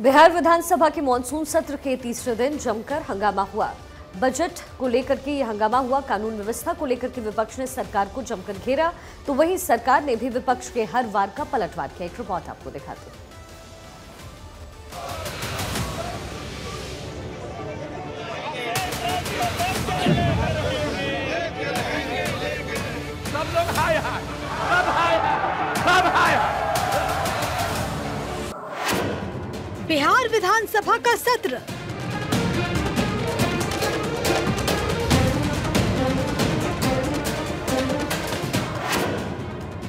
बिहार विधानसभा के मानसून सत्र के तीसरे दिन जमकर हंगामा हुआ। बजट को लेकर के यह हंगामा हुआ। कानून व्यवस्था को लेकर के विपक्ष ने सरकार को जमकर घेरा, तो वहीं सरकार ने भी विपक्ष के हर वार का पलटवार किया। एक रिपोर्ट आपको दिखाते हैं। सब लोग हाय हाय, सब हाय हाय, सब हाय हाय। बिहार विधानसभा का सत्र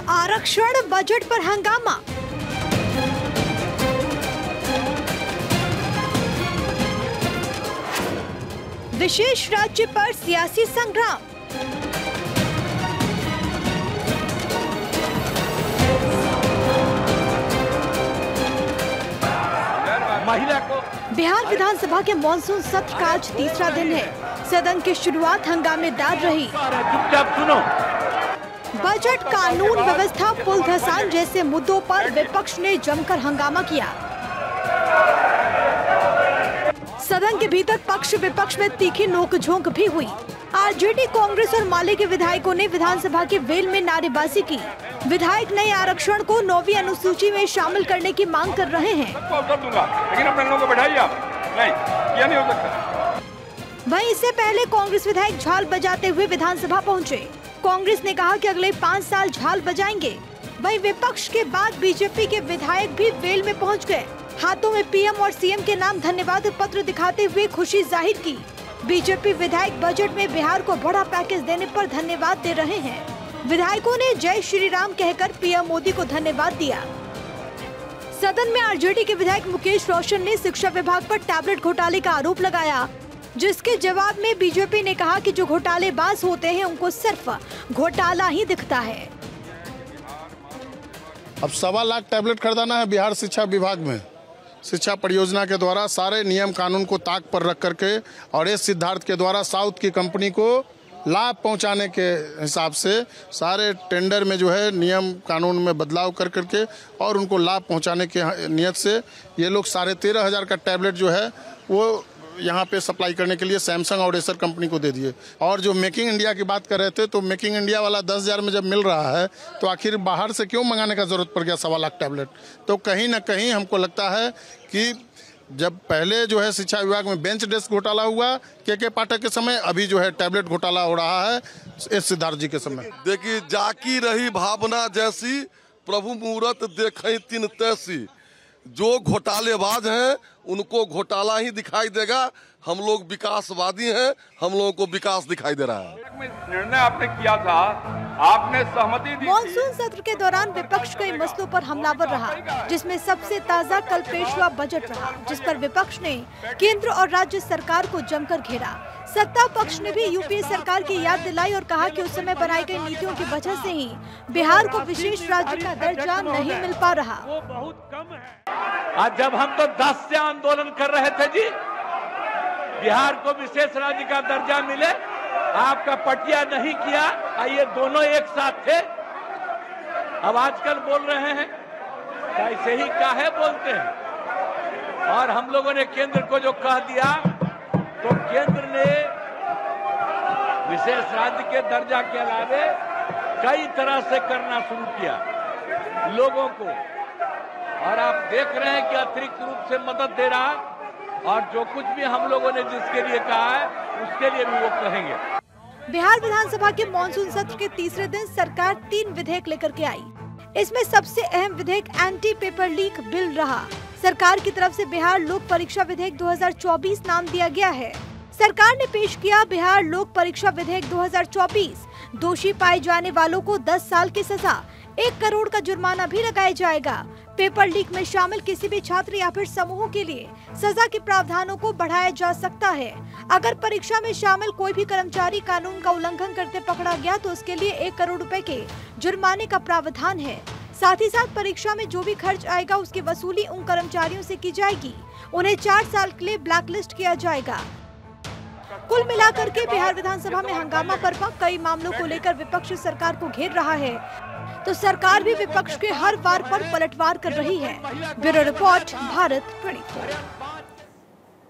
आरक्षण बजट पर हंगामा। विशेष राज्य पर सियासी संग्राम। महिला को बिहार विधानसभा के मानसून सत्र का आज तीसरा दिन है। सदन की शुरुआत हंगामेदार रही। चुपचाप सुनो। बजट, कानून व्यवस्था, पुल धसान जैसे मुद्दों पर विपक्ष ने जमकर हंगामा किया। सदन के भीतर पक्ष विपक्ष में तीखी नोकझोंक भी हुई। आरजेडी, कांग्रेस और माले के विधायकों ने विधानसभा के वेल में नारेबाजी की। विधायक नए आरक्षण को 9वीं अनुसूची में शामिल करने की मांग कर रहे हैं। लेकिन अपने लोगों को बैठाइए आप। नहीं, यह नहीं हो सकता। वहीं इससे पहले कांग्रेस विधायक झाल बजाते हुए विधानसभा पहुंचे। कांग्रेस ने कहा कि अगले 5 साल झाल बजाएंगे। वहीं विपक्ष के बाद बीजेपी के विधायक भी वेल में पहुंच गए। हाथों में पीएम और सीएम के नाम धन्यवाद पत्र दिखाते हुए खुशी जाहिर की। बीजेपी विधायक बजट में बिहार को बड़ा पैकेज देने पर धन्यवाद दे रहे हैं। विधायकों ने जय श्री राम कहकर पीएम मोदी को धन्यवाद दिया। सदन में आरजेडी के विधायक मुकेश रोशन ने शिक्षा विभाग पर टैबलेट घोटाले का आरोप लगाया, जिसके जवाब में बीजेपी ने कहा कि जो घोटालेबाज होते हैं उनको सिर्फ घोटाला ही दिखता है। अब 1.25 लाख टैबलेट खरीदाना है बिहार शिक्षा विभाग में। शिक्षा परियोजना के द्वारा सारे नियम कानून को ताक पर रख करके और इस सिद्धार्थ के द्वारा साउथ की कंपनी को लाभ पहुंचाने के हिसाब से सारे टेंडर में जो है नियम कानून में बदलाव कर करके और उनको लाभ पहुंचाने के नियत से ये लोग 13,500 का टैबलेट जो है वो यहाँ पे सप्लाई करने के लिए सैमसंग और एसर कंपनी को दे दिए। और जो मेकिंग इंडिया की बात कर रहे थे, तो मेकिंग इंडिया वाला 10,000 में जब मिल रहा है तो आखिर बाहर से क्यों मंगाने का जरूरत पड़ गया 1.25 लाख टैबलेट। तो कहीं ना कहीं हमको लगता है कि जब पहले जो है शिक्षा विभाग में बेंच डेस्क घोटाला हुआ के पाठक के समय, अभी जो है टैबलेट घोटाला हो रहा है एस सिद्धार्थ जी के समय। देखिए, जाकी रही भावना जैसी, प्रभु मुहूर्त देखें तीन तैसी। जो घोटालेबाज हैं उनको घोटाला ही दिखाई देगा। हम लोग विकासवादी हैं, हम लोगों को विकास दिखाई दे रहा है। निर्णय आपने किया था, आपने सहमति दी। मानसून सत्र के दौरान विपक्ष कई मसलों पर हमलावर रहा, जिसमें सबसे ताजा कल पेश हुआ बजट रहा, जिस पर विपक्ष ने केंद्र और राज्य सरकार को जमकर घेरा। सत्ता पक्ष ने भी यूपीए सरकार की याद दिलाई और कहा कि उस समय बनाई गई नीतियों की वजह से ही बिहार को विशेष राज्य का दर्जा नहीं मिल पा रहा। वो बहुत कम है। आज जब हम तो 10 से आंदोलन कर रहे थे जी, बिहार को विशेष राज्य का दर्जा मिले, आपका पटिया नहीं किया। ये दोनों एक साथ थे। अब आजकल बोल रहे हैं, ऐसे ही काहे बोलते हैं। और हम लोगों ने केंद्र को जो कह दिया, तो केंद्र ने विशेष राज्य के दर्जा के अलावे कई तरह से करना शुरू किया लोगों को। और आप देख रहे हैं कि अतिरिक्त रूप से मदद दे रहा, और जो कुछ भी हम लोगों ने जिसके लिए कहा है उसके लिए भी वो कहेंगे। बिहार विधानसभा के मानसून सत्र के तीसरे दिन सरकार 3 विधेयक लेकर के आई। इसमें सबसे अहम विधेयक एंटी पेपर लीक बिल रहा। सरकार की तरफ से बिहार लोक परीक्षा विधेयक 2024 नाम दिया गया है। सरकार ने पेश किया बिहार लोक परीक्षा विधेयक 2024। दोषी पाए जाने वालों को 10 साल की सजा, 1 करोड़ का जुर्माना भी लगाया जाएगा। पेपर लीक में शामिल किसी भी छात्र या फिर समूह के लिए सजा के प्रावधानों को बढ़ाया जा सकता है। अगर परीक्षा में शामिल कोई भी कर्मचारी कानून का उल्लंघन करते पकड़ा गया तो उसके लिए 1 करोड़ रुपए के जुर्माने का प्रावधान है। साथ ही साथ परीक्षा में जो भी खर्च आएगा उसकी वसूली उन कर्मचारियों से की जाएगी। उन्हें 4 साल के लिए ब्लैकलिस्ट किया जाएगा। कुल मिलाकर के बिहार विधानसभा में हंगामा बरपा। कई मामलों को लेकर विपक्ष सरकार को घेर रहा है। तो सरकार भी विपक्ष के हर वार पर पलटवार कर रही है। Bureau report, Bharat 24।